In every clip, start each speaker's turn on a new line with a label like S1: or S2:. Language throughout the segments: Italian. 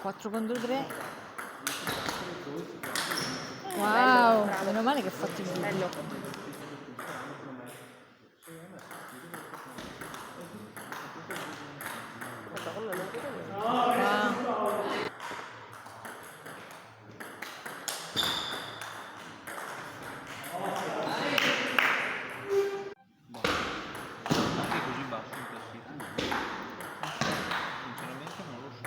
S1: 4 contro 3. Wow, meno male che ho fatto il video.
S2: Anche così basso in classifica? Sinceramente non lo so.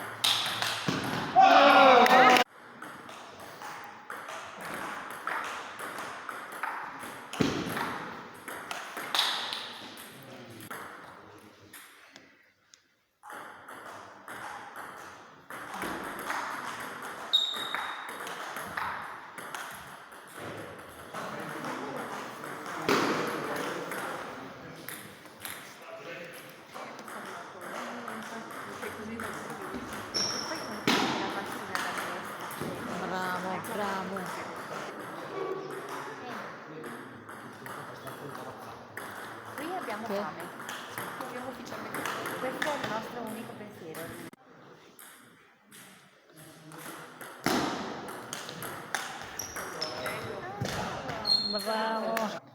S1: Bravo, bravo.
S3: Qui abbiamo
S1: Che?
S3: fame. Abbiamo ufficialmente fame. Questo è il nostro unico pensiero.
S1: Bravo.